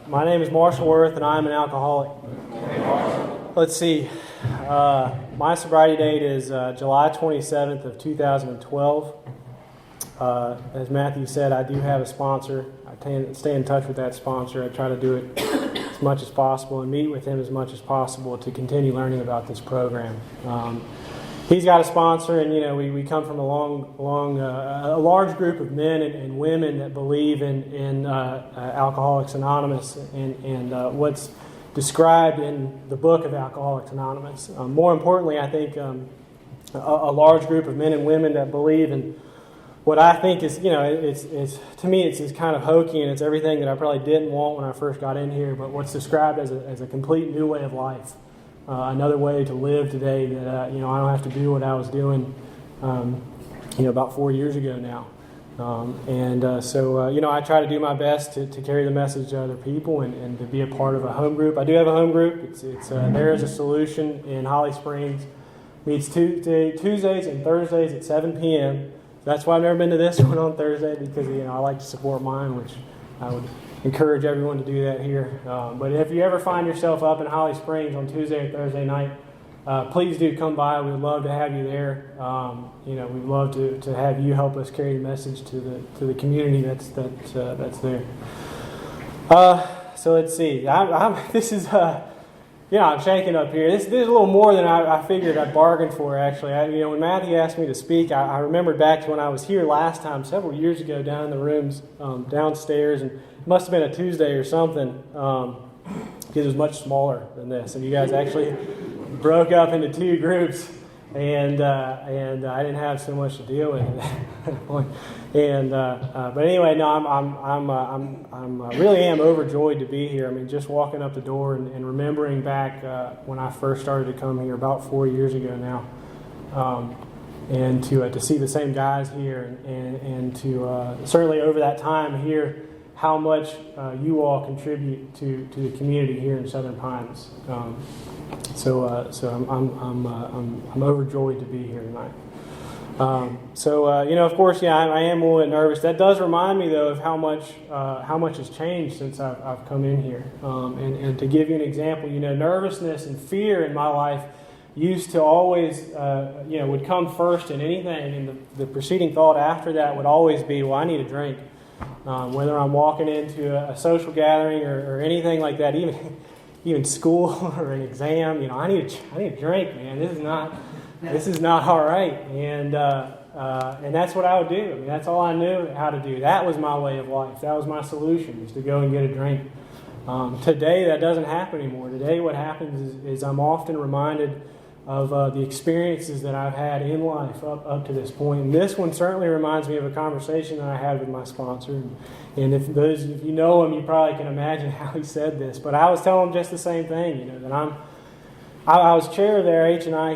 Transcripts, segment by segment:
My name is Marshall Worth, and I'm an alcoholic. Let's see. My sobriety date is July 27th of 2012. As Matthew said, I do have a sponsor. I stay in touch with that sponsor. I try to do it as much as possible and meet with him as much as possible to continue learning about this program. He's got a sponsor, and we come from a large group of men and women that believe in Alcoholics Anonymous and what's described in the book of Alcoholics Anonymous. More importantly, I think a large group of men and women that believe in what I think is, it's to me it's kind of hokey, and it's everything that I probably didn't want when I first got in here, but what's described as a complete new way of life. Another way to live today that I don't have to do what I was doing about 4 years ago now, so I try to do my best to carry the message to other people and to be a part of a home group. I do have a home group. It's There Is a Solution in Holly Springs. Meets Tuesdays and Thursdays at 7 p.m. That's why I've never been to this one on Thursday, because I like to support mine, which I would encourage everyone to do that here. But if you ever find yourself up in Holly Springs on Tuesday or Thursday night, please do come by. We'd love to have you there. We'd love to have you help us carry the message to the community that's there. So let's see. I'm shaking up here. This is a little more than I figured I'd bargained for, actually. When Matthew asked me to speak, I remembered back to when I was here last time, several years ago, down in the rooms downstairs, and it must have been a Tuesday or something, because it was much smaller than this. And you guys actually broke up into two groups, and I didn't have so much to deal with at that point. But anyway, no, I'm really am overjoyed to be here. I mean, just walking up the door and remembering back when I first started to come here about 4 years ago now, and to see the same guys here, and to certainly over that time hear how much you all contribute to the community here in Southern Pines. So I'm overjoyed to be here tonight. Of course, I am a little bit nervous. That does remind me, though, of how much has changed since I've come in here. And to give you an example, nervousness and fear in my life used to always, would come first in anything, and the preceding thought after that would always be, well, I need a drink. Whether I'm walking into a social gathering or anything like that, even school or an exam, I need a drink, man. This is not all right. And that's what I would do. I mean, that's all I knew how to do. That was my way of life. That was my solution, was to go and get a drink. Today, that doesn't happen anymore. Today, what happens is I'm often reminded of the experiences that I've had in life up to this point. And this one certainly reminds me of a conversation that I had with my sponsor. And if you know him, you probably can imagine how he said this. But I was telling him just the same thing, that I was chair of their H&I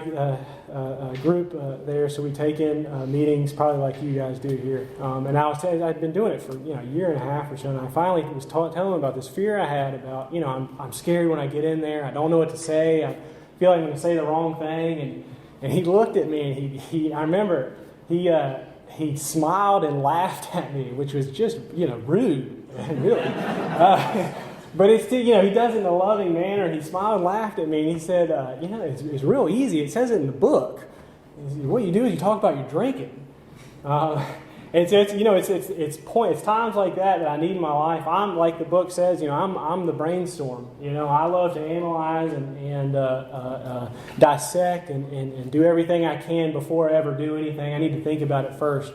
group there, so we take in meetings probably like you guys do here. And I'd been doing it for a year and a half or so, and I finally was telling them about this fear I had about, I'm scared when I get in there. I don't know what to say. I feel like I'm going to say the wrong thing. And he looked at me, and I remember he smiled and laughed at me, which was just rude, really. But it's still, he does it in a loving manner. He smiled and laughed at me, and he said, it's real easy. It says it in the book. What you do is you talk about your drinking. And so it's times like that I need in my life. I'm, like the book says, I'm the brainstorm. I love to analyze and dissect and do everything I can before I ever do anything. I need to think about it first.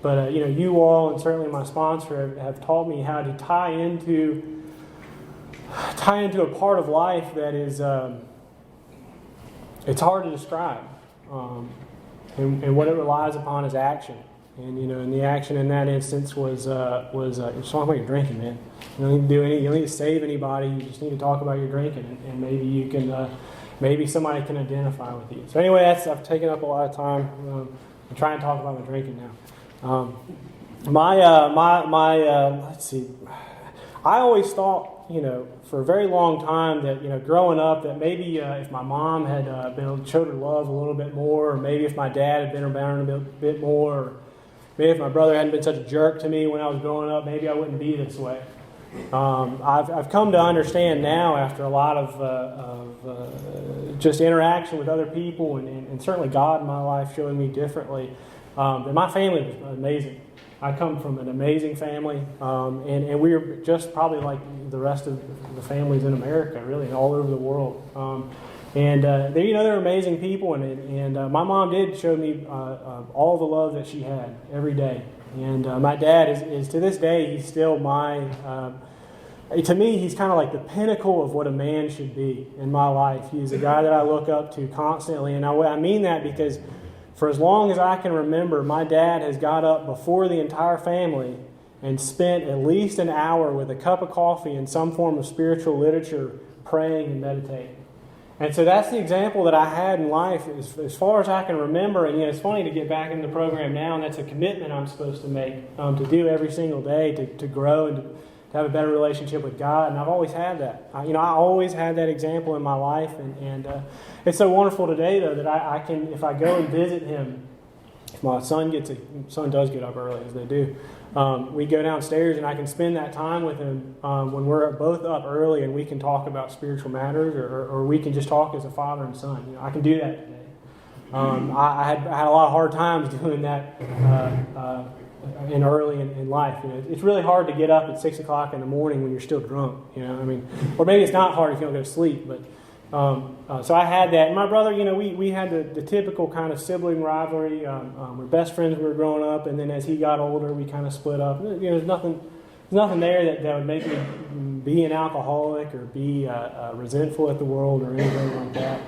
But you all, and certainly my sponsor, have taught me how to tie into a part of life that is it's hard to describe, and what it relies upon is action. And the action in that instance was just talk about your drinking, man. You don't need to you don't need to save anybody. You just need to talk about your drinking, and maybe you can maybe somebody can identify with you. So anyway, I've taken up a lot of time. I'm trying to talk about my drinking now. Let's see. I always thought, for a very long time that, growing up, that maybe if my mom had showed her love a little bit more, or maybe if my dad had been around a bit more, or maybe if my brother hadn't been such a jerk to me when I was growing up, maybe I wouldn't be this way. I've come to understand now, after a lot of just interaction with other people, and certainly God in my life showing me differently, that my family was amazing. I come from an amazing family, and we're just probably like the rest of the families in America, really, all over the world. They're amazing people, and my mom did show me all the love that she had every day. And my dad is to this day, he's still to me, he's kind of like the pinnacle of what a man should be in my life. He's a guy that I look up to constantly, and I mean that because for as long as I can remember, my dad has got up before the entire family and spent at least an hour with a cup of coffee and some form of spiritual literature, praying and meditating. And so that's the example that I had in life as far as I can remember. And it's funny to get back into the program now, and that's a commitment I'm supposed to make, to do every single day, to grow and to have a better relationship with God. And I've always had that. I always had that example in my life. And it's so wonderful today, though, that I can, if I go and visit him, if my son does get up early, as they do, we go downstairs and I can spend that time with him when we're both up early, and we can talk about spiritual matters, or we can just talk as a father and son. I can do that today. I had a lot of hard times doing that early in life. It's really hard to get up at 6 o'clock in the morning when you're still drunk. Or maybe it's not hard if you don't go to sleep. But so I had that. And my brother, we had the typical kind of sibling rivalry. We're best friends when we were growing up, and then as he got older, we kind of split up. There's nothing there that would make me be an alcoholic or be resentful at the world or anything like that.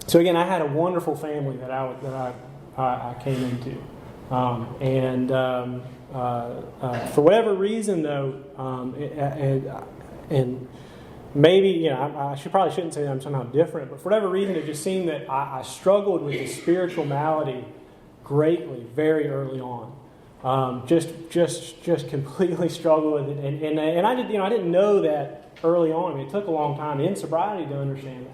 So again, I had a wonderful family that I came into. For whatever reason, though, and maybe, I probably shouldn't say that I'm somehow different, but for whatever reason, it just seemed that I struggled with the spiritual malady greatly, very early on. Just completely struggled with it, and I didn't know that early on. It took a long time in sobriety to understand that,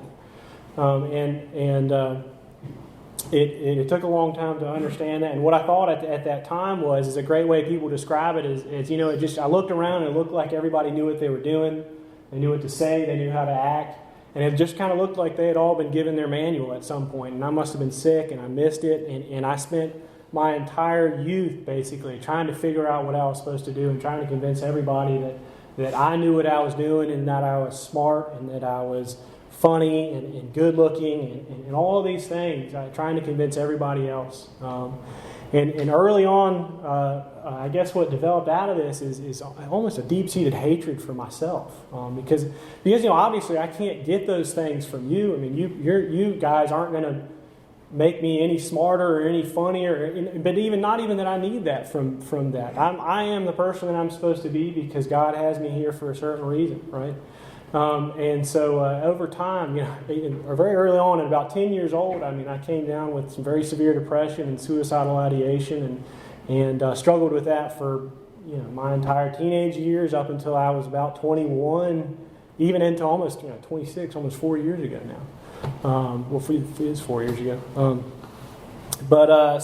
It took a long time to understand that, and what I thought at that time is a great way people describe it is I looked around and it looked like everybody knew what they were doing, they knew what to say, they knew how to act, and it just kind of looked like they had all been given their manual at some point, and I must have been sick and I missed it, and I spent my entire youth basically trying to figure out what I was supposed to do and trying to convince everybody that I knew what I was doing and that I was smart and that I was funny and good looking and all of these things, trying to convince everybody else. And early on, I guess what developed out of this is almost a deep-seated hatred for myself, because obviously I can't get those things from you. I mean, you guys aren't going to make me any smarter or any funnier, but not even that I need that from that. I am the person that I'm supposed to be because God has me here for a certain reason, right? And so over time, or very early on, at about 10 years old, I came down with some very severe depression and suicidal ideation, and struggled with that for my entire teenage years up until I was about 21, even into almost 26, almost 4 years ago now. It is 4 years ago. I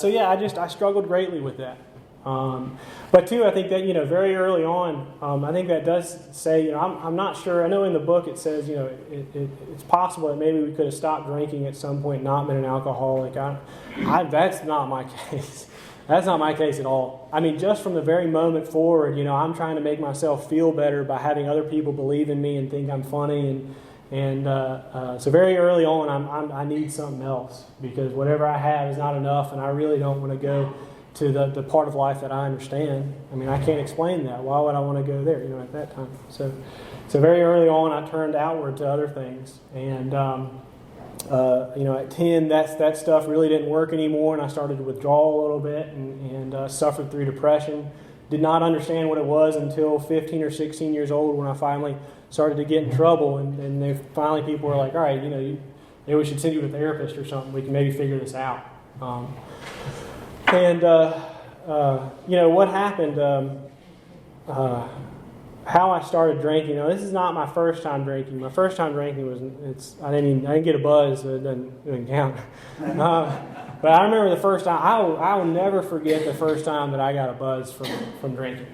struggled greatly with that. But too, I think that very early on, I think that does say I'm not sure. I know in the book it says it's possible that maybe we could have stopped drinking at some point, not been an alcoholic. That's not my case. That's not my case at all. Just from the very moment forward, I'm trying to make myself feel better by having other people believe in me and think I'm funny, so very early on, I need something else because whatever I have is not enough, and I really don't want to go to the part of life that I understand. I can't explain that. Why would I want to go there, at that time? So very early on, I turned outward to other things. And, at 10, that stuff really didn't work anymore, and I started to withdraw a little bit and suffered through depression. Did not understand what it was until 15 or 16 years old when I finally started to get in trouble. And finally people were like, all right, maybe we should send you to a therapist or something. We can maybe figure this out. What happened, how I started drinking. This is not my first time drinking. My first time drinking I didn't get a buzz, so it doesn't count. But I remember the first time, I will never forget the first time that I got a buzz from drinking.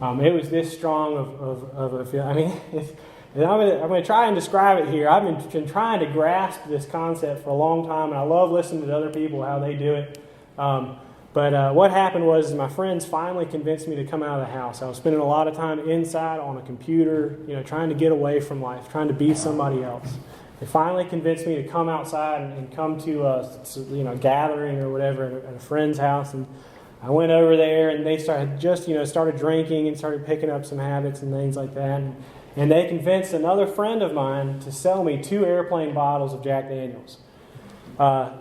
It was this strong of a feeling. I mean, and I'm going to try and describe it here. I've been trying to grasp this concept for a long time, and I love listening to other people, how they do it. But what happened was my friends finally convinced me to come out of the house. I was spending a lot of time inside on a computer, trying to get away from life, trying to be somebody else. They finally convinced me to come outside and come to a gathering or whatever at a friend's house. And I went over there, and they started drinking and started picking up some habits and things like that. And they convinced another friend of mine to sell me 2 airplane bottles of Jack Daniels. And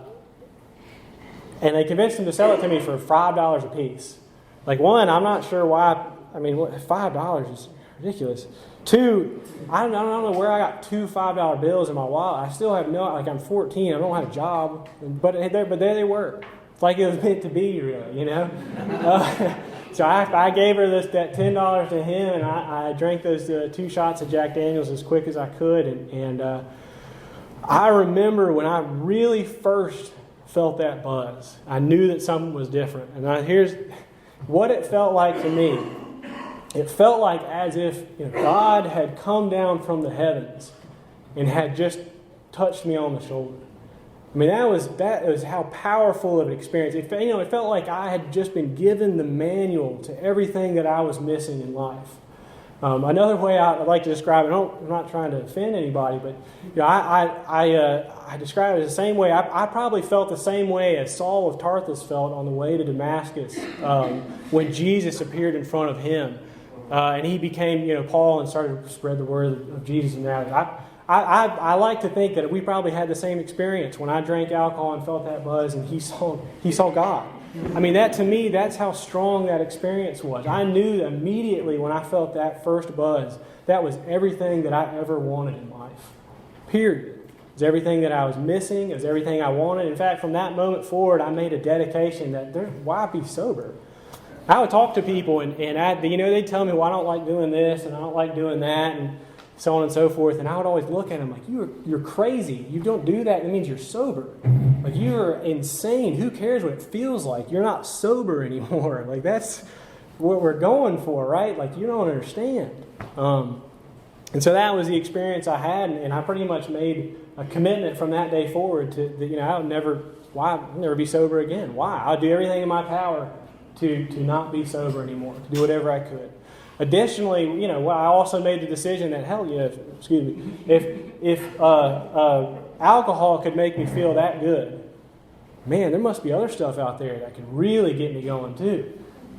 they convinced him to sell it to me for $5 a piece. Like, one, I'm not sure why. I mean, $5 is ridiculous. 2, I don't know where I got 2 $5 bills in my wallet. I still have I'm 14. I don't have a job. But there they were. It's like it was meant to be, really, So I gave her that $10 to him, and I drank those 2 shots of Jack Daniels as quick as I could. And I remember when I really first felt that buzz, I knew that something was different. And here's what it felt like to me. It felt like as if God had come down from the heavens and had just touched me on the shoulder. I mean, that was how powerful of an experience. It felt like I had just been given the manual to everything that I was missing in life. Another way I'd like to describe it, I'm not trying to offend anybody, but I describe it as the same way. I probably felt the same way as Saul of Tarsus felt on the way to Damascus when Jesus appeared in front of him. And he became, Paul, and started to spread the word of Jesus and that. I like to think that we probably had the same experience when I drank alcohol and felt that buzz, and he saw God. I mean, that to me, that's how strong that experience was. I knew immediately when I felt that first buzz, that was everything that I ever wanted in life. Period. It was everything that I was missing. It was everything I wanted. In fact, from that moment forward, I made a dedication that why be sober? I would talk to people, and they'd tell me, well, I don't like doing this, and I don't like doing that, and so on and so forth. And I would always look at them like, you're crazy. You don't do that. It means you're sober. Like, you're insane. Who cares what it feels like? You're not sober anymore. Like, that's what we're going for, right? Like, you don't understand. And so that was the experience I had, and I pretty much made a commitment from that day forward to I would never be sober again. Why? I'll do everything in my power to not be sober anymore, to do whatever I could. Additionally, I also made the decision that, if alcohol could make me feel that good, man, there must be other stuff out there that could really get me going too.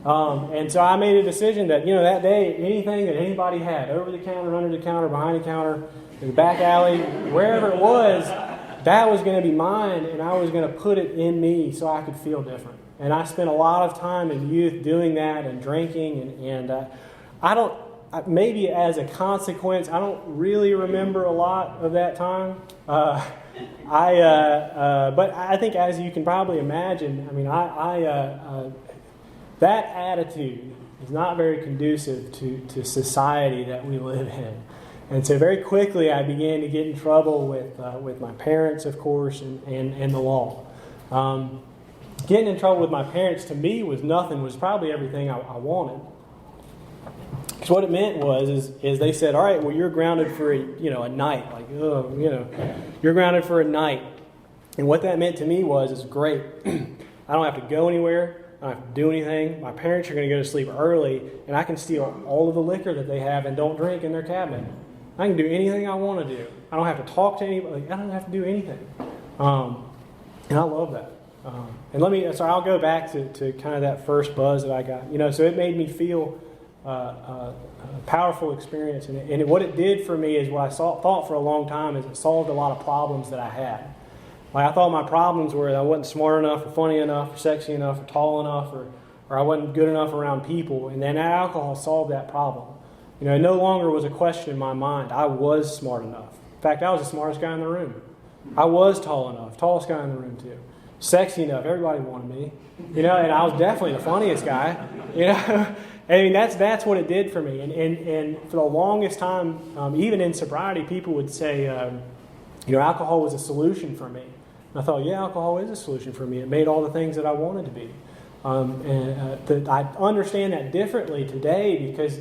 And so I made a decision that, that day, anything that anybody had, over the counter, under the counter, behind the counter, in the back alley, wherever it was, that was going to be mine, and I was going to put it in me so I could feel different. And I spent a lot of time in youth doing that and drinking, and I don't, maybe as a consequence, I don't really remember a lot of that time. But I think, as you can probably imagine, I mean, that attitude is not very conducive to society that we live in. And so very quickly I began to get in trouble with my parents, of course, and the law. Getting in trouble with my parents to me was probably everything I wanted. Because what it meant is they said, all right, well, you're grounded for a night. Like, you're grounded for a night. And what that meant to me is great. I don't have to go anywhere. I don't have to do anything. My parents are going to go to sleep early, and I can steal all of the liquor that they have and don't drink in their cabinet. I can do anything I want to do. I don't have to talk to anybody. I don't have to do anything. And I love that. And I'll go back to kind of that first buzz that I got. So it made me feel a powerful experience. And what it did for me is what I thought for a long time is it solved a lot of problems that I had. Like, I thought my problems were that I wasn't smart enough or funny enough or sexy enough or tall enough or I wasn't good enough around people. And then alcohol solved that problem. It no longer was a question in my mind. I was smart enough. In fact, I was the smartest guy in the room. I was tall enough, tallest guy in the room too. Sexy enough, everybody wanted me. And I was definitely the funniest guy. I mean, that's what it did for me. And for the longest time, even in sobriety, people would say, alcohol was a solution for me. And I thought, yeah, alcohol is a solution for me. It made all the things that I wanted to be. I understand that differently today because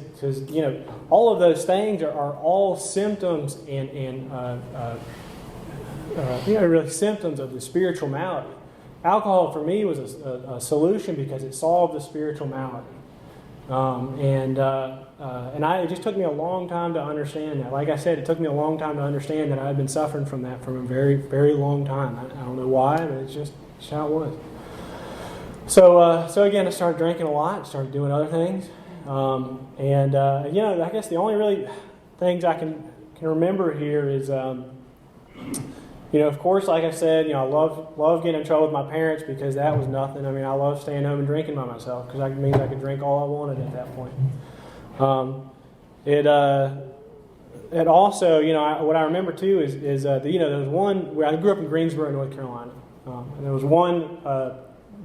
all of those things are all symptoms and really symptoms of the spiritual malady. Alcohol for me was a solution because it solved the spiritual malady. It just took me a long time to understand that. Like I said, it took me a long time to understand that I had been suffering from that for a very, very long time. I don't know why, but it's just how it was. So again, I started drinking a lot, started doing other things. I guess the only really things I can remember here is, of course, like I said, I love getting in trouble with my parents because that was nothing. I mean, I love staying home and drinking by myself because that means I could drink all I wanted at that point. It also, what I remember too is there was one where I grew up in Greensboro, North Carolina, and there was one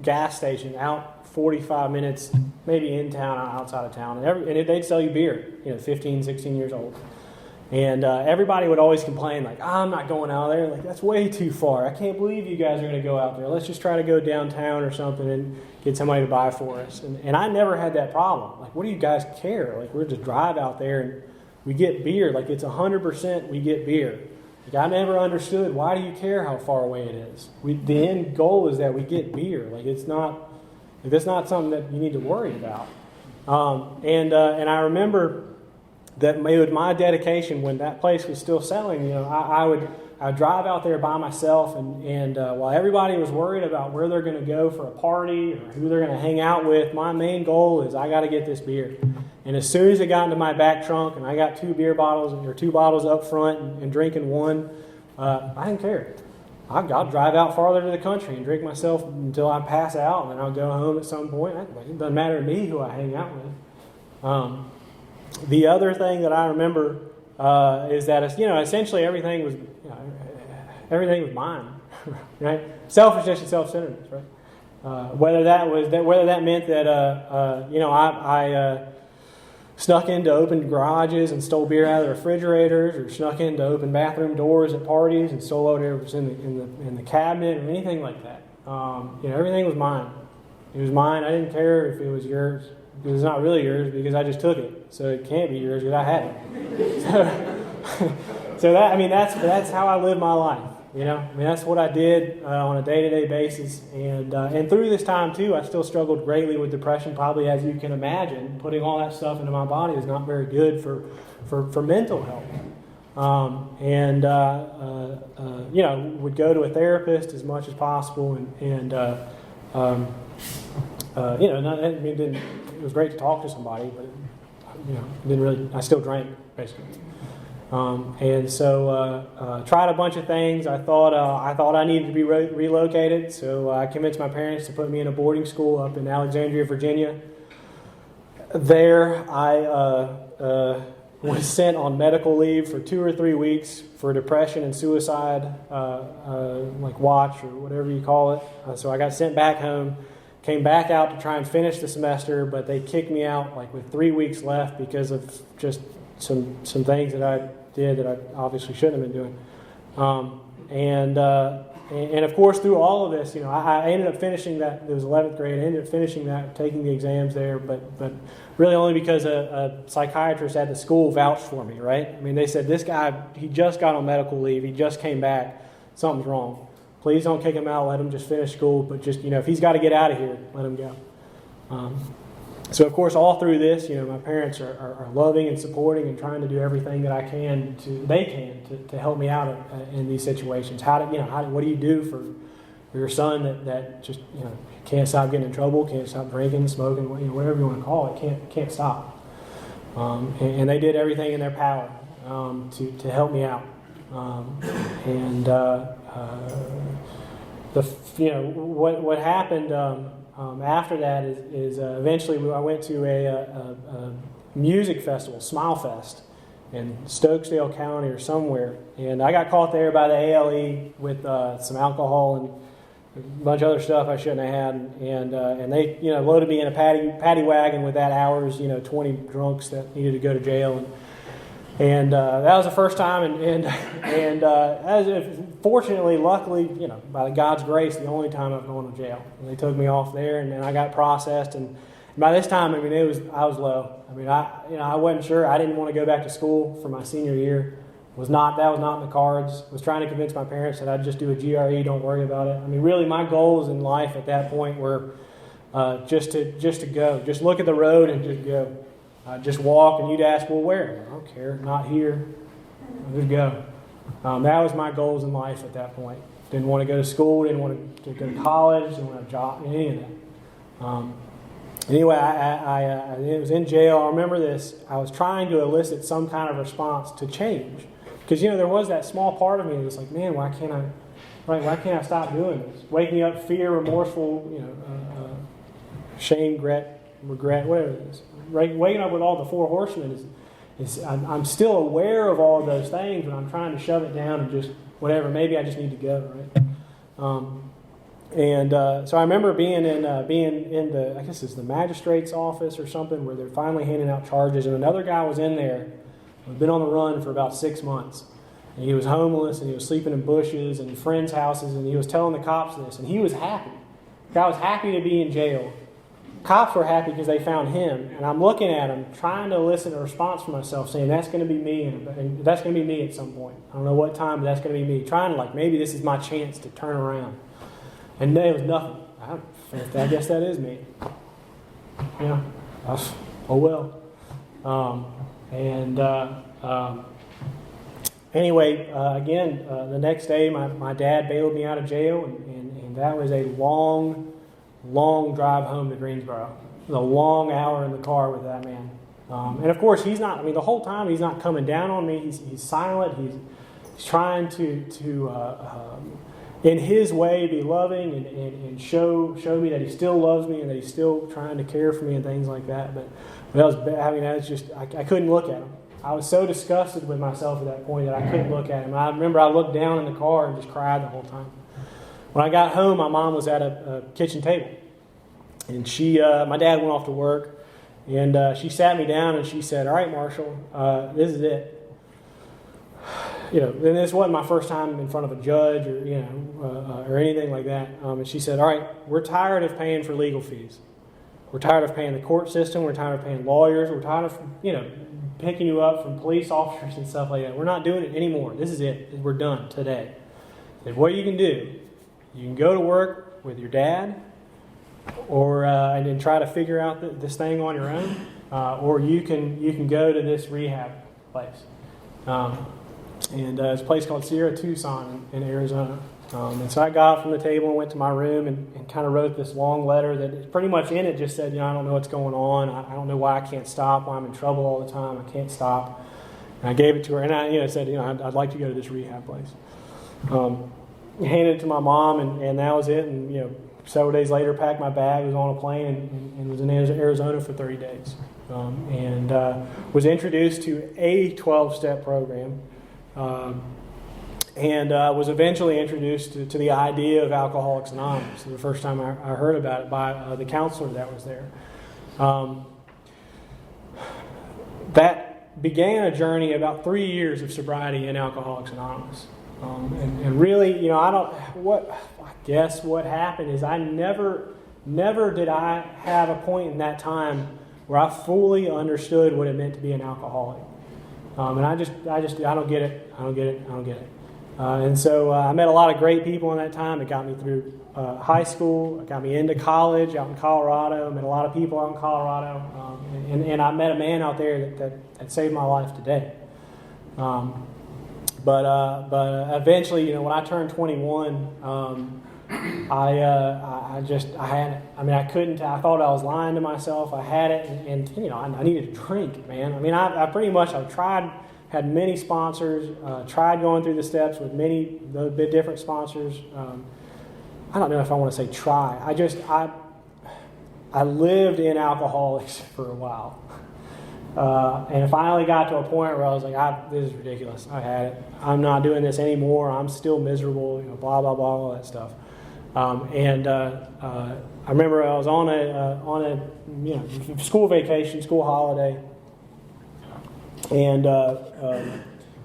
gas station out 45 minutes, maybe in town, outside of town, and they'd sell you beer, 15, 16 years old. And everybody would always complain, like, I'm not going out there. Like, that's way too far. I can't believe you guys are going to go out there. Let's just try to go downtown or something and get somebody to buy for us. And I never had that problem. Like, what do you guys care? Like, we're just drive out there and we get beer. Like, it's 100% we get beer. Like, I never understood, why do you care how far away it is? The end goal is that we get beer. Like, that's not something that you need to worry about. And I remember that it was my dedication when that place was still selling. I would drive out there by myself, and while everybody was worried about where they're going to go for a party or who they're going to hang out with, my main goal is I got to get this beer. And as soon as it got into my back trunk and I got two bottles up front and drinking one, I didn't care. I'll drive out farther to the country and drink myself until I pass out, and then I'll go home at some point. It doesn't matter to me who I hang out with. The other thing that I remember is that essentially everything was mine, right? Selfishness and self-centeredness, right? Whether that meant that I snuck into open garages and stole beer out of the refrigerators, or snuck into open bathroom doors at parties and stole whatever was in the cabinet, or anything like that. Everything was mine. It was mine. I didn't care if it was yours. Because it's not really yours because I just took it. So it can't be yours because I had it. So that's how I live my life. That's what I did on a day-to-day basis. And through this time too, I still struggled greatly with depression, probably as you can imagine. Putting all that stuff into my body is not very good for mental health. Would go to a therapist as much as possible, it was great to talk to somebody, but didn't really. I still drank basically, and so tried a bunch of things. I thought I needed to be relocated, so I convinced my parents to put me in a boarding school up in Alexandria, Virginia. There, I was sent on medical leave for 2 or 3 weeks for depression and suicide, like watch or whatever you call it. So I got sent back home. Came back out to try and finish the semester, but they kicked me out like with 3 weeks left because of just some things that I did that I obviously shouldn't have been doing. And of course, through all of this, I ended up finishing that. It was 11th grade. I ended up finishing that, taking the exams there, but really only because a psychiatrist at the school vouched for me. Right? I mean, they said, this guy, he just got on medical leave. He just came back. Something's wrong. Please don't kick him out. Let him just finish school. But just, if he's got to get out of here, let him go. So, of course, all through this, my parents are loving and supporting and trying to do everything that they can to help me out in these situations. What do you do for your son that just, can't stop getting in trouble, can't stop drinking, smoking, whatever you want to call it, can't stop. And they did everything in their power to help me out. What happened after that is eventually I went to a music festival, Smile Fest, in Stokesdale County or somewhere, and I got caught there by the ALE with some alcohol and a bunch of other stuff I shouldn't have had, and they loaded me in a paddy wagon with that hour's 20 drunks that needed to go to jail. And that was the first time, fortunately, luckily, by God's grace, the only time I've gone to jail. And they took me off there, and then I got processed. And by this time, I was low. I wasn't sure. I didn't want to go back to school for my senior year. That was not in the cards. Was trying to convince my parents that I'd just do a GRE. Don't worry about it. Really, my goals in life at that point were just to go, just look at the road and just go. Just walk, and you'd ask, well, where? I don't care, not here. I'll just go. That was my goals in life at that point. Didn't want to go to school, didn't want to go to college, didn't want to job, any of that. Anyway, I was in jail. I remember this. I was trying to elicit some kind of response to change. Because, there was that small part of me that was like, man, why can't I stop doing this? Waking up fear, remorseful, shame, regret, whatever it is. Waking up with all the four horsemen I'm still aware of all of those things, but I'm trying to shove it down and just whatever. Maybe I just need to go, right? So I remember being in the, I guess it's the magistrate's office or something, where they're finally handing out charges, and another guy was in there who'd been on the run for about 6 months, and he was homeless, and he was sleeping in bushes and friends' houses, and he was telling the cops this, and he was happy. The guy was happy to be in jail. Cops were happy because they found him, and I'm looking at him, trying to elicit a response from myself, saying that's going to be me, and that's going to be me at some point. I don't know what time, but that's going to be me. Trying to maybe this is my chance to turn around. And there was nothing. I guess that is me. Yeah. Oh well. Anyway, again, the next day, my dad bailed me out of jail, and that was a long drive home to Greensboro. It was a long hour in the car with that man. And of course, he's not, the whole time he's not coming down on me. He's silent. He's trying to in his way, be loving and show me that he still loves me and that he's still trying to care for me and things like that. But that's just, I couldn't look at him. I was so disgusted with myself at that point that I couldn't look at him. I remember I looked down in the car and just cried the whole time. When I got home, my mom was at a kitchen table, and my dad went off to work, and she sat me down and she said, "All right, Marshall, this is it." And this wasn't my first time in front of a judge or anything like that. And she said, "All right, we're tired of paying for legal fees. We're tired of paying the court system. We're tired of paying lawyers. We're tired of picking you up from police officers and stuff like that. We're not doing it anymore. This is it. We're done today." And what you can do. You can go to work with your dad, and then try to figure out this thing on your own, or you can go to this rehab place, and it's a place called Sierra Tucson in Arizona. And so I got up from the table and went to my room and kind of wrote this long letter that pretty much in it just said, I don't know what's going on. I don't know why I can't stop. Why I'm in trouble all the time. I can't stop. And I gave it to her, and I said, I'd like to go to this rehab place. Handed it to my mom, and that was it. And several days later, packed my bag, was on a plane, and was in Arizona for 30 days, and was introduced to a 12-step program, and was eventually introduced to the idea of Alcoholics Anonymous. The first time I heard about it by the counselor that was there. That began a journey about 3 years of sobriety in Alcoholics Anonymous. And really, I guess what happened is I never did I have a point in that time where I fully understood what it meant to be an alcoholic. And I don't get it. And so I met a lot of great people in that time. It got me through high school. It got me into college out in Colorado. Met a lot of people out in Colorado. And I met a man out there that saved my life today. But eventually, when I turned 21, I had it. I couldn't. I thought I was lying to myself. I had it, and I needed to drink, man. I've tried, had many sponsors, tried going through the steps with many different sponsors. I don't know if I want to say try. I lived in alcoholics for a while. And it finally got to a point where I was like, this is ridiculous. I had it. I'm not doing this anymore. I'm still miserable, blah, blah, blah, all that stuff. I remember I was on a school vacation, school holiday, and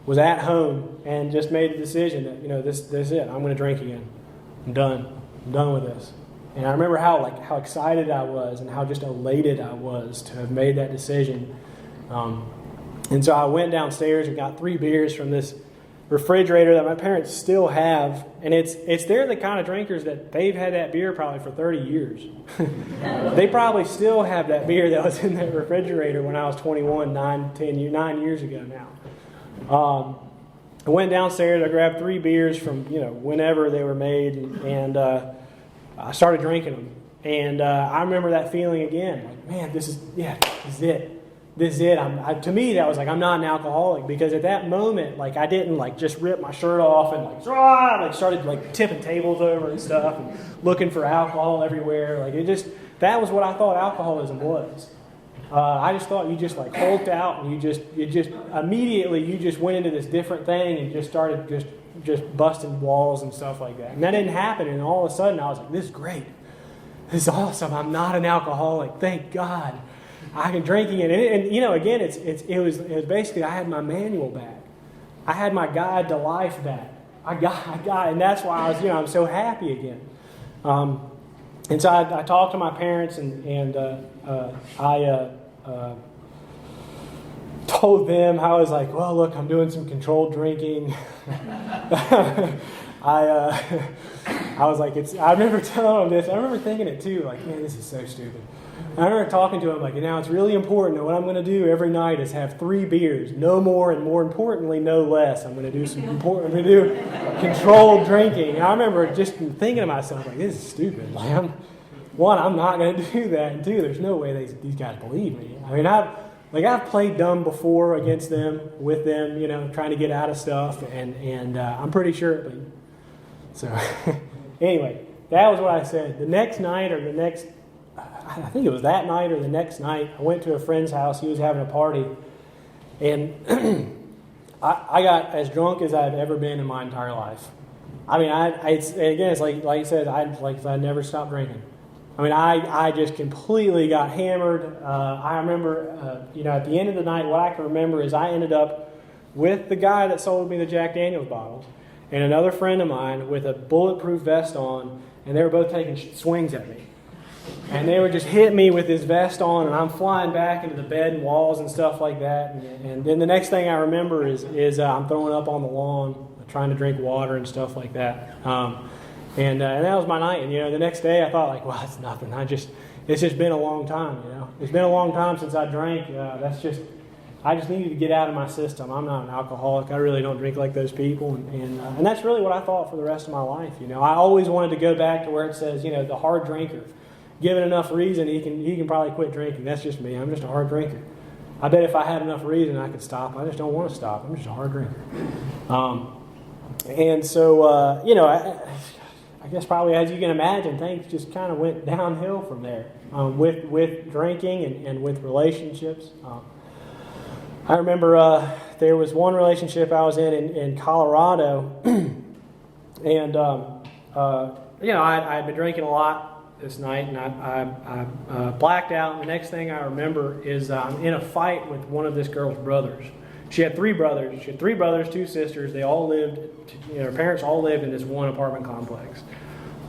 was at home and just made a decision that, this is it. I'm going to drink again. I'm done. I'm done with this. And I remember how excited I was and how just elated I was to have made that decision. And so I went downstairs and got 3 beers from this refrigerator that my parents still have. And they're the kind of drinkers that they've had that beer probably for 30 years. They probably still have that beer that was in that refrigerator when I was 21, 9 years ago now. I went downstairs, I grabbed 3 beers from, whenever they were made, and I started drinking them. And I remember that feeling again. Like, man, this is it. This is it. To me, that was like, I'm not an alcoholic, because at that moment, I didn't just rip my shirt off and started tipping tables over and stuff and looking for alcohol everywhere. That was what I thought alcoholism was. I just thought you just hulked out and you just immediately you just went into this different thing and just started just busting walls and stuff like that. And that didn't happen. And all of a sudden I was like, this is great. This is awesome. I'm not an alcoholic. Thank God. I can drinking it. And again, it was basically, I had my manual back. I had my guide to life back. I got, and that's why I'm so happy again. And so I talked to my parents and I told them, I was like, well, look, I'm doing some controlled drinking. I was like, I remember telling them this. I remember thinking it too, man, this is so stupid. I remember talking to him now it's really important that what I'm going to do every night is have 3 beers, no more, and more importantly, no less. I'm going to do I'm going to do controlled drinking. And I remember just thinking to myself, this is stupid. I'm not going to do that, and 2, there's no way these guys believe me. I mean, I've played dumb before against them, with them, trying to get out of stuff, and I'm pretty sure. So anyway, that was what I said. The next night I think it was that night or the next night, I went to a friend's house. He was having a party. And I got as drunk as I've ever been in my entire life. I mean, it's like I said, I never stopped drinking. I mean, I just completely got hammered. I remember, at the end of the night, what I can remember is I ended up with the guy that sold me the Jack Daniels bottles and another friend of mine with a bulletproof vest on, and they were both taking swings at me. And they were just hitting me with this vest on, and I'm flying back into the bed and walls and stuff like that. And then the next thing I remember is I'm throwing up on the lawn, trying to drink water and stuff like that. And that was my night. And the next day I thought well, it's nothing. It's just been a long time. It's been a long time since I drank. I just needed to get out of my system. I'm not an alcoholic. I really don't drink like those people. And that's really what I thought for the rest of my life. I always wanted to go back to where it says, the hard drinker. Given enough reason, he can probably quit drinking. That's just me. I'm just a hard drinker. I bet if I had enough reason, I could stop. I just don't want to stop. I'm just a hard drinker. And so, I guess probably as you can imagine, things just kind of went downhill from there with drinking and with relationships. I remember there was one relationship I was in Colorado, and I had been drinking a lot this night, and I blacked out. And the next thing I remember is I'm in a fight with one of this girl's brothers. She had 3 brothers. She had 3 brothers, 2 sisters. They all lived, her parents all lived in this one apartment complex.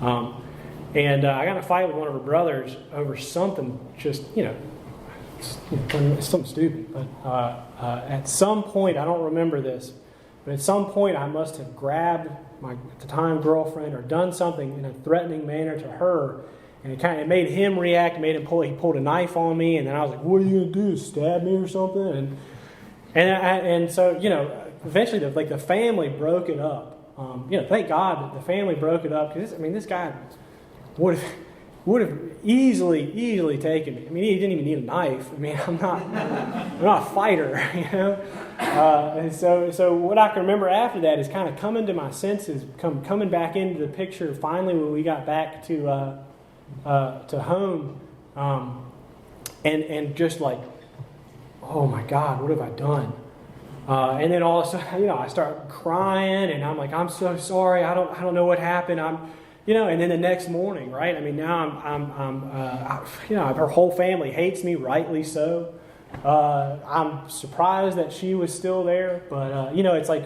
And I got in a fight with one of her brothers over something just, something stupid. But at some point, I don't remember this, but at some point I must have grabbed my, at the time, girlfriend or done something in a threatening manner to her. And it made him react, he pulled a knife on me, and then I was like, what are you going to do, stab me or something? And so, eventually the family broke it up. Thank God that the family broke it up, because this guy would have easily taken me. He didn't even need a knife. I'm not a fighter, And so what I can remember after that is kind of coming to my senses, coming back into the picture finally when we got back to home, and just like, oh my God, what have I done? And then all of a sudden, I start crying, and I'm like, I'm so sorry. I don't know what happened. And then the next morning, right? Now her whole family hates me, rightly so. I'm surprised that she was still there, but it's like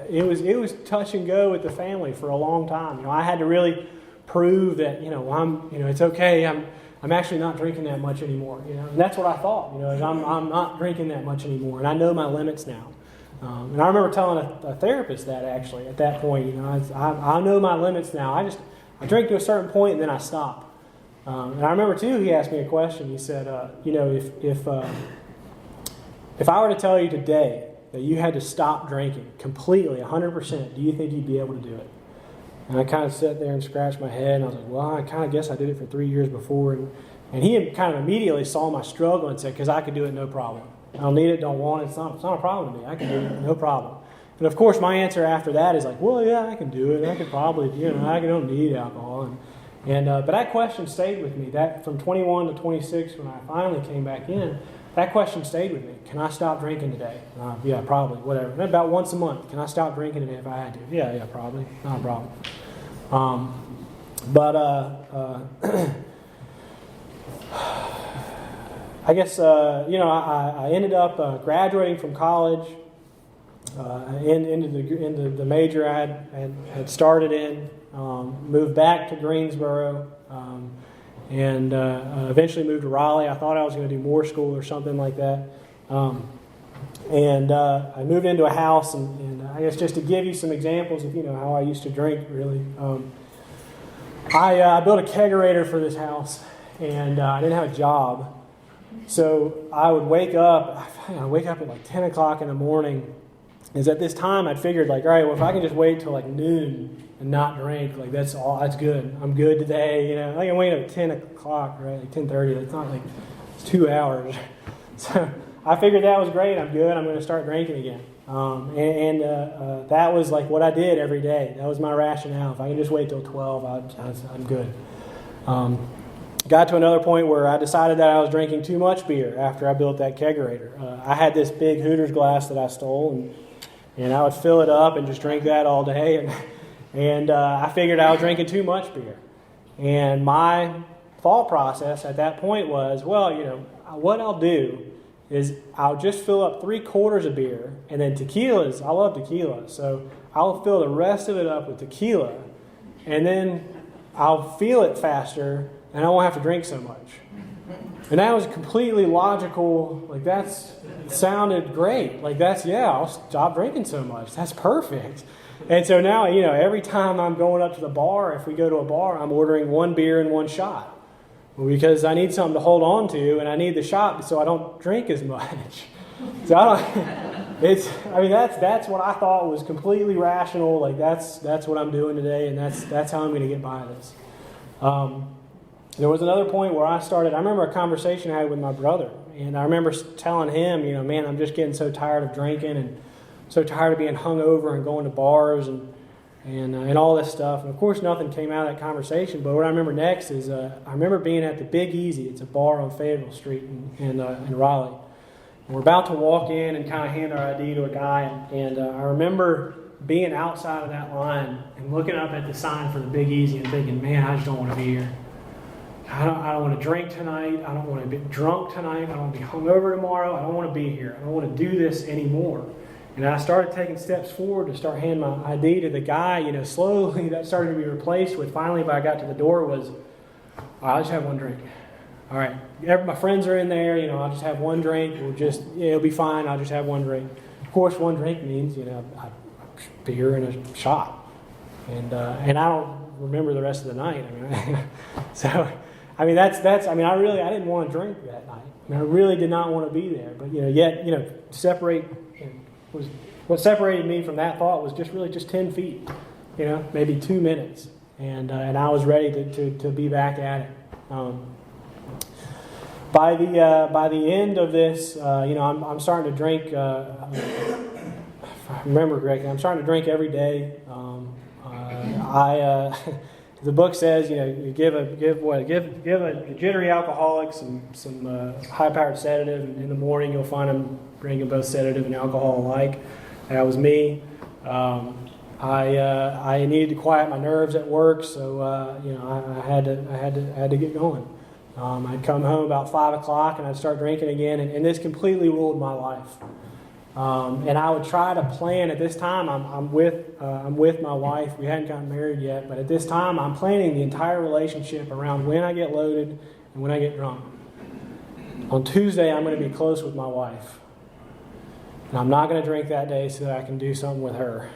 it was touch and go with the family for a long time. I had to really prove that it's okay. I'm actually not drinking that much anymore. And that's what I thought. Is I'm not drinking that much anymore, and I know my limits now. And I remember telling a therapist that actually at that point. I know my limits now. I drink to a certain point and then I stop. And I remember too. He asked me a question. He said, if I were to tell you today that you had to stop drinking completely, 100%, do you think you'd be able to do it? And I kind of sat there and scratched my head, and I was like, well, I kind of guess I did it for 3 years before. And he kind of immediately saw my struggle and said, because I could do it no problem. I don't need it, don't want it, it's not a problem to me. I can do it, no problem. And of course, my answer after that is like, well, yeah, I can do it. I could probably, I don't need alcohol. But that question stayed with me. That from 21 to 26, when I finally came back in, that question stayed with me. Can I stop drinking today? Yeah, probably, whatever. And about once a month. Can I stop drinking today if I had to? Yeah, probably. Not a problem. I guess, I ended up graduating from college into the major I had started in, moved back to Greensboro, and eventually moved to Raleigh. I thought I was going to do more school or something like that. I moved into a house, and I guess just to give you some examples of how I used to drink, really. I built a kegerator for this house, and I didn't have a job. So I would wake up at like 10 o'clock in the morning. Is at this time I'd figured like, all right, well, if I can just wait till like noon and not drink, like that's good. I'm good today, I can wait up at 10 o'clock, right, like 10:30. That's not like, it's 2 hours. So I figured that was great. I'm good. I'm going to start drinking again. That was like what I did every day. That was my rationale. If I can just wait till 12, I'm good. Got to another point where I decided that I was drinking too much beer after I built that kegerator. I had this big Hooters glass that I stole, and I would fill it up and just drink that all day. And I figured I was drinking too much beer. And my thought process at that point was, well, what I'll do is I'll just fill up 3/4 of beer, and then tequilas. I love tequila, so I'll fill the rest of it up with tequila, and then I'll feel it faster, and I won't have to drink so much. And that was completely logical. Like, sounded great. Like, I'll stop drinking so much. That's perfect. And so now, every time I'm going up to the bar, if we go to a bar, I'm ordering 1 beer and 1 shot. Because I need something to hold on to, and I need the shot so I don't drink as much. So that's what I thought was completely rational. Like, that's what I'm doing today, and that's how I'm going to get by this. There was another point where I remember a conversation I had with my brother, and I remember telling him, man, I'm just getting so tired of drinking and so tired of being hungover and going to bars and all this stuff. And of course, nothing came out of that conversation. But what I remember next is I remember being at the Big Easy. It's a bar on Fayetteville Street in Raleigh. And we're about to walk in and kind of hand our ID to a guy. And I remember being outside of that line and looking up at the sign for the Big Easy and thinking, man, I just don't want to be here. I don't want to drink tonight. I don't want to be drunk tonight. I don't want to be hungover tomorrow. I don't want to be here. I don't want to do this anymore. And I started taking steps forward to start handing my ID to the guy. Slowly that started to be replaced with, finally, when I got to the door, was, I'll just have 1 drink. All right, my friends are in there. I'll just have 1 drink. It'll be fine. I'll just have 1 drink. Of course, 1 drink means, a beer and a shot. And I don't remember the rest of the night. I didn't want to drink that night. I really did not want to be there. But what separated me from that thought was just 10 feet, maybe 2 minutes, and I was ready to be back at it. By the end of this, I'm starting to drink. If I remember correctly, I'm starting to drink every day. The book says, you give a jittery alcoholic some high-powered sedative, and in the morning you'll find them drinking both sedative and alcohol alike. That was me. I needed to quiet my nerves at work, so I had to get going. I'd come home about 5 o'clock and I'd start drinking again, and this completely ruled my life. And I would try to plan. At this time, I'm with my wife. We hadn't gotten married yet, but at this time, I'm planning the entire relationship around when I get loaded and when I get drunk. On Tuesday, I'm going to be close with my wife, and I'm not going to drink that day so that I can do something with her.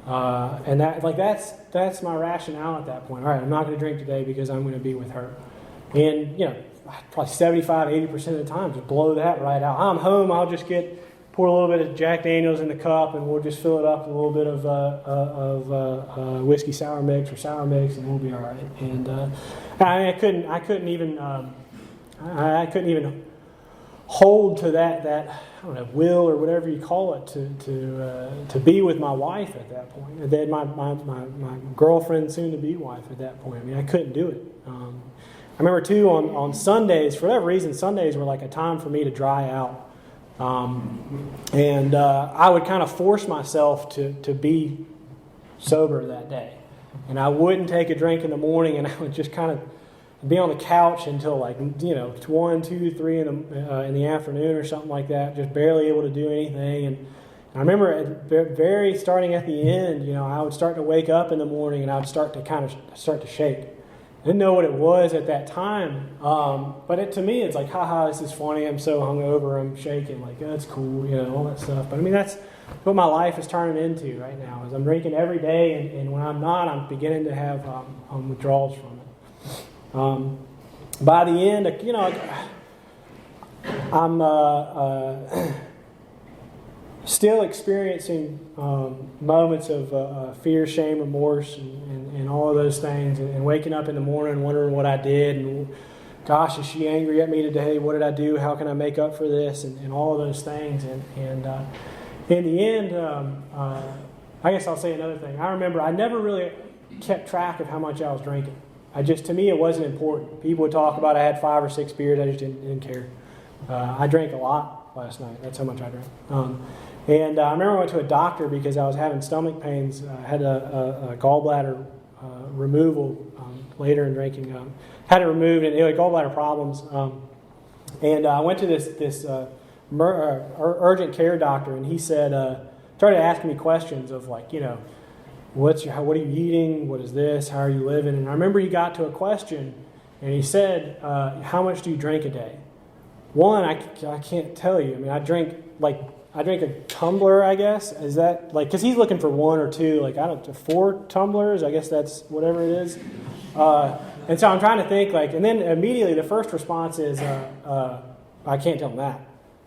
And that's my rationale at that point. All right, I'm not going to drink today because I'm going to be with her. And probably 75-80% of the time, just blow that right out. I'm home. I'll just pour a little bit of Jack Daniels in the cup, and we'll just fill it up with a little bit of whiskey sour mix or sour mix, and we'll be all right. And I couldn't even hold to that I don't know, will or whatever you call it to be with my wife at that point. And then my girlfriend, soon to be wife at that point. I mean, I couldn't do it. I remember too on Sundays, for whatever reason, Sundays were like a time for me to dry out. And I would kind of force myself to be sober that day. And I wouldn't take a drink in the morning, and I would just kind of be on the couch until 1, 2, 3 in the afternoon or something like that, just barely able to do anything. And I remember starting at the end, I would start to wake up in the morning and I would start to shake. I didn't know what it was at that time, but to me it's like, haha, this is funny, I'm so hungover, I'm shaking, like, that's cool, all that stuff. But I mean, that's what my life is turning into right now, is I'm drinking every day, and when I'm not, I'm beginning to have withdrawals from it. By the end, I'm still experiencing moments of fear, shame, remorse, and all of those things, and waking up in the morning wondering what I did, and gosh, is she angry at me today? What did I do? How can I make up for this? And all of those things. And in the end, I guess I'll say another thing. I remember I never really kept track of how much I was drinking. To me, it wasn't important. People would talk about I had 5 or 6 beers. I just didn't care. I drank a lot last night. That's how much I drank. And I remember I went to a doctor because I was having stomach pains. I had a gallbladder removal later in drinking. Had it removed, and anyway, gallbladder problems. And I went to this urgent care doctor, and he said, started asking me questions of what are you eating? What is this? How are you living? And I remember he got to a question, and he said, how much do you drink a day? One, I can't tell you. I mean, I drink a tumbler, I guess. Is that because he's looking for 1 or 2, I don't know, 4 tumblers. I guess that's whatever it is. And so I'm trying to think, and then immediately the first response is, I can't tell him that.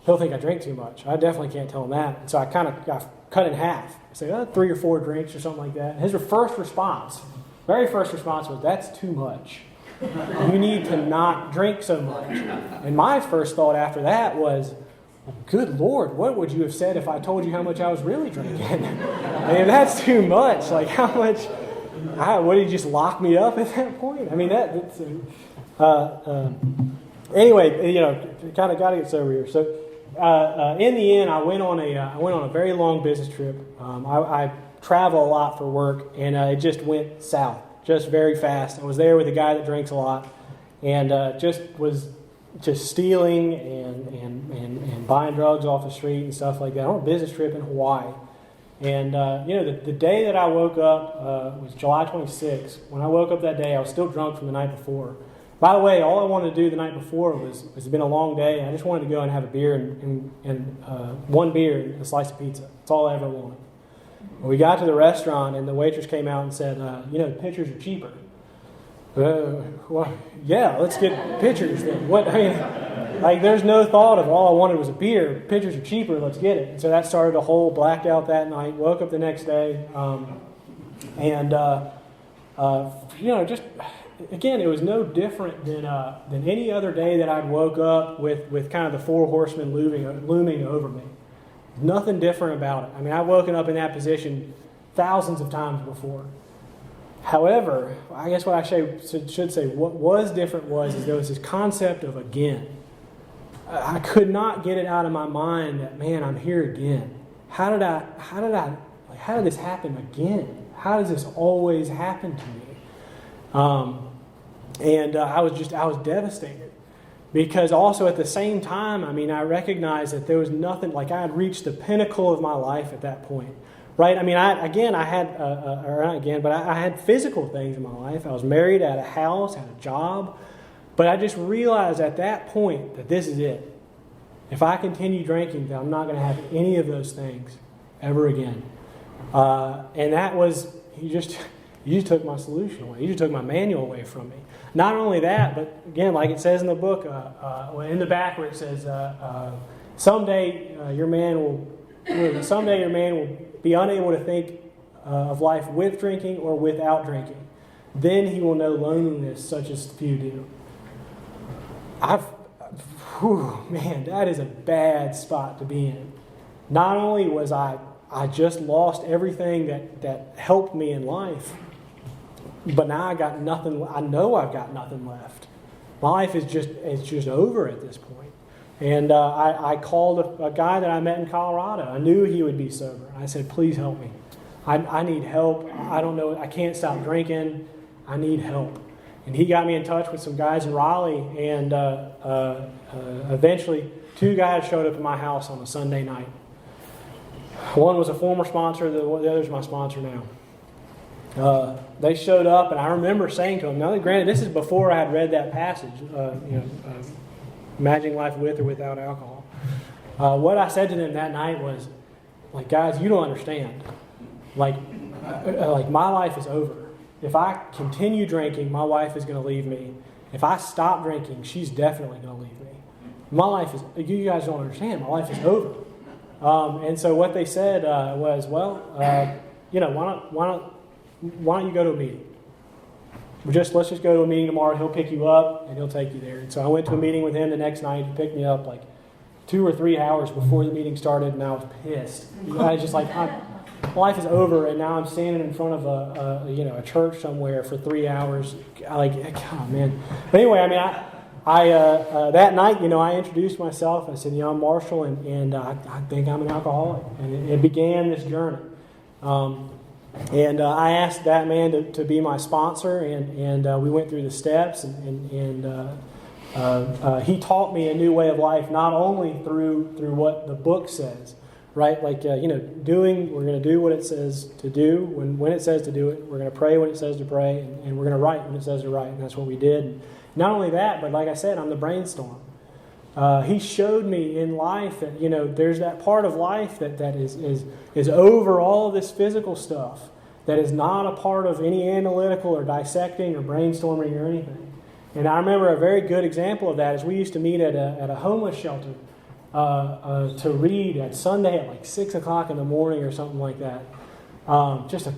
He'll think I drink too much. I definitely can't tell him that. And so I kind of got cut in half. I say, 3 or 4 drinks or something like that. And his very first response was, that's too much. You need to not drink so much. And my first thought after that was, well, good Lord, what would you have said if I told you how much I was really drinking? I mean, that's too much. How much? Would he just lock me up at that point? I mean, that's anyway, kind of got to get sober here. So, in the end, I went on a very long business trip. I travel a lot for work, and it just went south, just very fast. I was there with a guy that drinks a lot, and was stealing and buying drugs off the street and stuff like that on a business trip in Hawaii. And the day that I woke up was July 26th. When I woke up that day, I was still drunk from the night before. By the way, all I wanted to do the night before was it's been a long day. I just wanted to go and have a beer and 1 beer and a slice of pizza. That's all I ever wanted. We got to the restaurant, and the waitress came out and said, the pitchers are cheaper. Well, yeah, let's get pitchers then. There's no thought of all I wanted was a beer. Pitchers are cheaper, let's get it. And so that started a whole blacked out that night. Woke up the next day, just again, it was no different than any other day that I'd woke up with kind of the 4 horsemen looming over me. Nothing different about it. I mean, I've woken up in that position thousands of times before. However, I guess what I should say, what was different was there was this concept of again. I could not get it out of my mind that, man, I'm here again. How did this happen again? How does this always happen to me? I was devastated. Because also at the same time, I mean, I recognized that there was nothing, like I had reached the pinnacle of my life at that point, right? I mean, I had physical things in my life. I was married, I had a house, I had a job. But I just realized at that point that this is it. If I continue drinking, then I'm not going to have any of those things ever again. And that was, you just took my solution away. You just took my manual away from me. Not only that, but again, like it says in the book, in the back where it says, someday your man will be unable to think of life with drinking or without drinking. Then he will know loneliness such as few do. Man, that is a bad spot to be in. Not only was I just lost everything that helped me in life, but now I got nothing. I know I've got nothing left. My life is just over at this point. And I called a guy that I met in Colorado. I knew he would be sober. I said, please help me. I need help. I don't know. I can't stop drinking. I need help. And he got me in touch with some guys in Raleigh, and eventually 2 guys showed up at my house on a Sunday night. One was a former sponsor, the other's my sponsor now. They showed up, and I remember saying to them, now granted, this is before I had read that passage, imagining life with or without alcohol. What I said to them that night was, like, guys, you don't understand. Like my life is over. If I continue drinking, my wife is going to leave me. If I stop drinking, she's definitely going to leave me. My life is, you guys don't understand, my life is over. And so what they said was, well, why don't you go to a meeting? Let's just go to a meeting tomorrow. He'll pick you up and he'll take you there. And so I went to a meeting with him the next night. He picked me up like 2 or 3 hours before the meeting started, and I was pissed. I was just like, life is over, and now I'm standing in front of a church somewhere for 3 hours. God, man. But anyway, I mean, I that night, I introduced myself. I said, I'm Marshall, and I think I'm an alcoholic. And it began this journey. And I asked that man to be my sponsor, and we went through the steps, and he taught me a new way of life, not only through what the book says, right? Like, we're going to do what it says to do when it says to do it. We're going to pray when it says to pray, and we're going to write when it says to write, and that's what we did. And not only that, but like I said, I'm the brainstorm. He showed me in life that, there's that part of life that is over all of this physical stuff, that is not a part of any analytical or dissecting or brainstorming or anything. And I remember a very good example of that is we used to meet at a homeless shelter to read at Sunday at like 6 o'clock in the morning or something like that. Just a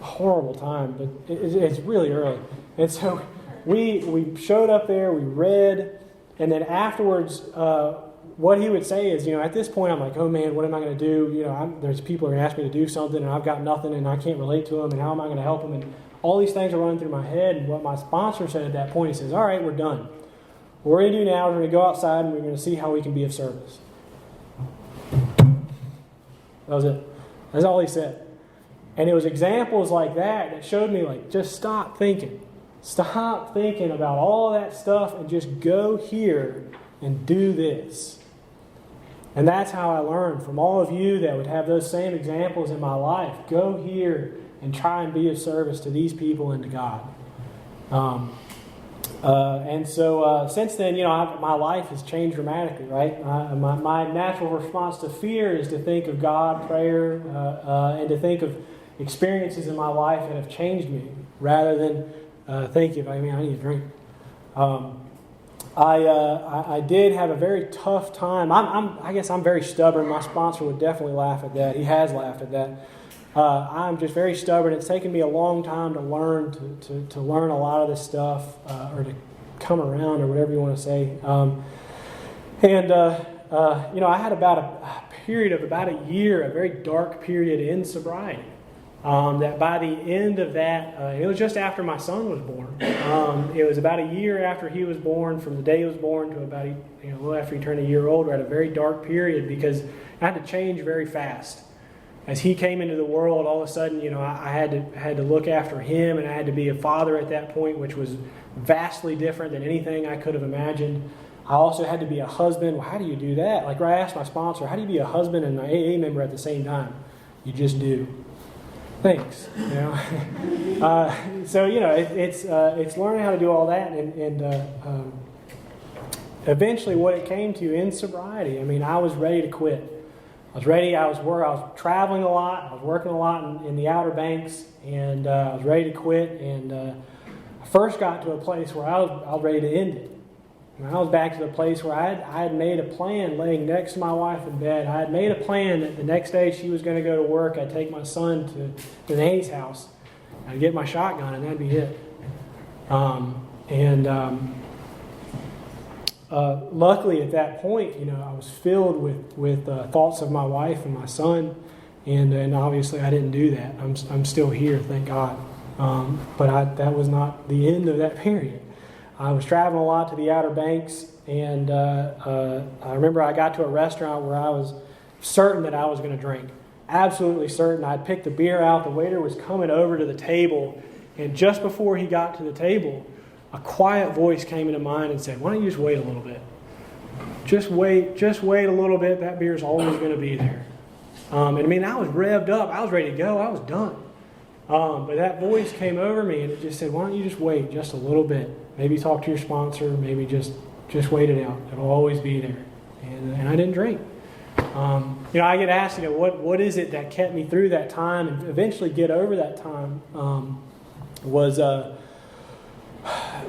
horrible time, but it's really early. And so we showed up there, we read, and then afterwards, what he would say is, at this point I'm like, oh man, what am I going to do? There's people who are going to ask me to do something, and I've got nothing, and I can't relate to them, and how am I going to help them? And all these things are running through my head. And what my sponsor said at that point, he says, all right, we're done. What we're going to do now is we're going to go outside and we're going to see how we can be of service. That was it. That's all he said. And it was examples like that showed me, like, just stop thinking. Stop thinking about all that stuff and just go here and do this. And that's how I learned from all of you that would have those same examples in my life. Go here and try and be of service to these people and to God. And so since then, my life has changed dramatically, right? My natural response to fear is to think of God, prayer, and to think of experiences in my life that have changed me, rather than thinking, I need a drink. I did have a very tough time. I guess I'm very stubborn. My sponsor would definitely laugh at that. He has laughed at that. I'm just very stubborn. It's taken me a long time to learn to learn a lot of this stuff, or to come around, or whatever you want to say. I had about a period of about a year, a very dark period in sobriety. That by the end of that, it was just after my son was born. It was about a year after he was born, from the day he was born to about a little after he turned a year old. We had a very dark period because I had to change very fast. As he came into the world, all of a sudden, I had to look after him, and I had to be a father at that point, which was vastly different than anything I could have imagined. I also had to be a husband. Well, how do you do that? Like, I asked my sponsor, how do you be a husband and an AA member at the same time? You just do. Thanks. You know. So it's learning how to do all that, and eventually, what it came to in sobriety. I mean, I was ready to quit. I was ready. I was traveling a lot. I was working a lot in the Outer Banks, and I was ready to quit. And I first got to a place where I was ready to end it. And I was back to the place where I had made a plan, laying next to my wife in bed. I had made a plan that the next day she was going to go to work. I'd take my son to the aunt's house. I'd get my shotgun, and that'd be it. Luckily, at that point, I was filled with thoughts of my wife and my son, and obviously I didn't do that. I'm still here, thank God. But that was not the end of that period. I was traveling a lot to the Outer Banks, and I remember I got to a restaurant where I was certain that I was going to drink. Absolutely certain. I'd picked the beer out. The waiter was coming over to the table, and just before he got to the table, a quiet voice came into mind and said, "Why don't you just wait a little bit? Just wait a little bit. That beer's always going to be there." And I mean, I was revved up. I was ready to go. I was done. But that voice came over me, and it just said, "Why don't you just wait just a little bit? Maybe talk to your sponsor. Maybe just wait it out. It'll always be there." And I didn't drink. I get asked, what is it that kept me through that time and eventually get over that time?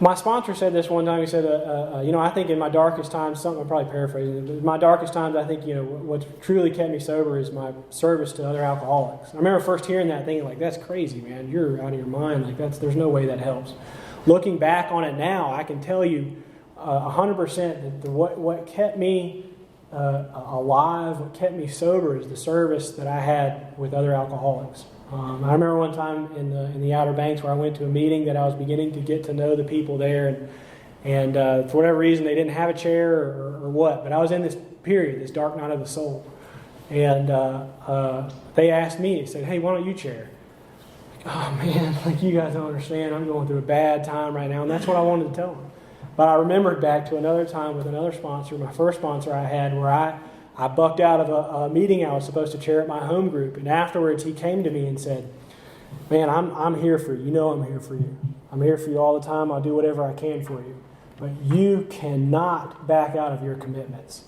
My sponsor said this one time. He said, I think in my darkest times, something I'm probably paraphrasing, but in my darkest times, I think, what truly kept me sober is my service to other alcoholics. I remember first hearing that, thinking, like, that's crazy, man. You're out of your mind. Like, there's no way that helps. Looking back on it now, I can tell you 100% that what kept me alive, what kept me sober is the service that I had with other alcoholics. I remember one time in the Outer Banks where I went to a meeting that I was beginning to get to know the people there, and for whatever reason they didn't have a chair or what, but I was in this period, this dark night of the soul, and they asked me, they said, "Hey, why don't you chair?" Oh man, like, you guys don't understand, I'm going through a bad time right now, and that's what I wanted to tell them. But I remembered back to another time with another sponsor, my first sponsor I had, where I bucked out of a meeting I was supposed to chair at my home group, and afterwards he came to me and said, "Man, I'm here for you. I'm here for you. I'm here for you all the time. I'll do whatever I can for you. But you cannot back out of your commitments.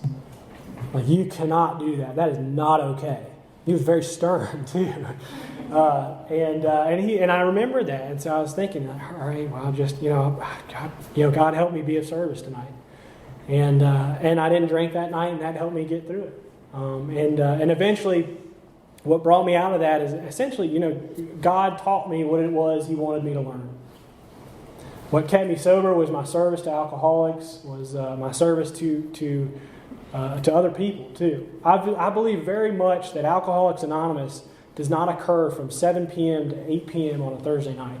Like, you cannot do that. That is not okay." He was very stern too, and I remembered that, and so I was thinking, all right, well, I'll just God help me be of service tonight. And I didn't drink that night, and that helped me get through it. And eventually, what brought me out of that is essentially, God taught me what it was He wanted me to learn. What kept me sober was my service to alcoholics, was my service to other people too. I believe very much that Alcoholics Anonymous does not occur from 7 p.m. to 8 p.m. on a Thursday night.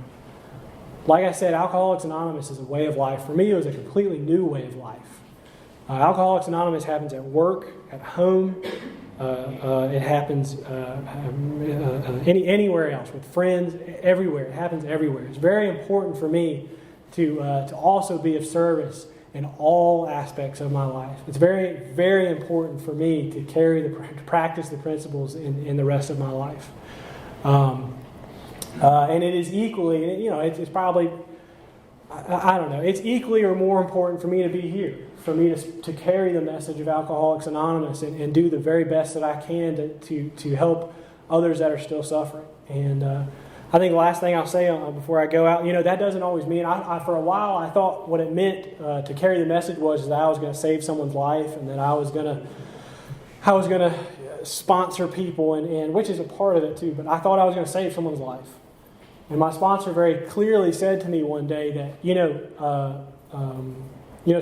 Like I said, Alcoholics Anonymous is a way of life. For me, it was a completely new way of life. Alcoholics Anonymous happens at work, at home. It happens anywhere else, with friends, everywhere. It happens everywhere. It's very important for me to also be of service in all aspects of my life. It's very, very important for me to practice the principles in the rest of my life. And it is equally, it's probably, I don't know, it's equally or more important for me to be here, for me to carry the message of Alcoholics Anonymous and do the very best that I can to help others that are still suffering. And I think the last thing I'll say before I go out, that doesn't always mean, for a while I thought what it meant to carry the message was that I was going to save someone's life, and that I was going to sponsor people, and which is a part of it too, but I thought I was going to save someone's life. And my sponsor very clearly said to me one day that,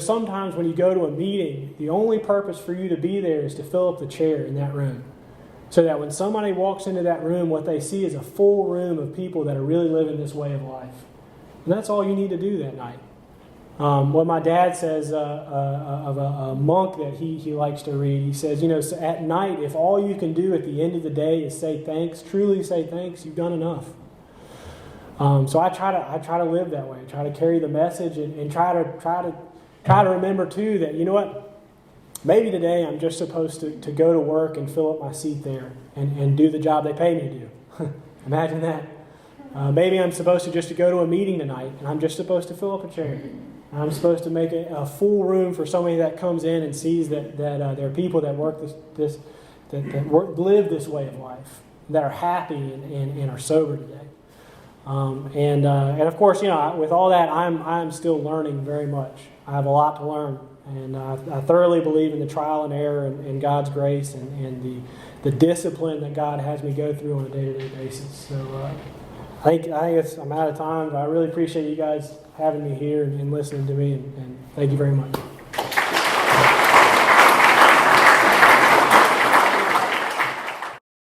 sometimes when you go to a meeting, the only purpose for you to be there is to fill up the chair in that room. So that when somebody walks into that room, what they see is a full room of people that are really living this way of life. And that's all you need to do that night. What my dad says of a monk that he likes to read, he says, at night, if all you can do at the end of the day is say thanks, truly say thanks, you've done enough. So I try to live that way. I try to carry the message and try to try to remember too that, you know what, maybe today I'm just supposed to go to work and fill up my seat there and do the job they pay me to do. Imagine that. Maybe I'm supposed to just go to a meeting tonight and I'm just supposed to fill up a chair. I'm supposed to make a full room for somebody that comes in and sees that there are people that work live this way of life, that are happy and are sober today. And of course, with all that, I'm still learning very much. I have a lot to learn, and I thoroughly believe in the trial and error and God's grace and the discipline that God has me go through on a day-to-day basis. So I think I'm out of time, but I really appreciate you guys having me here and listening to me, and thank you very much.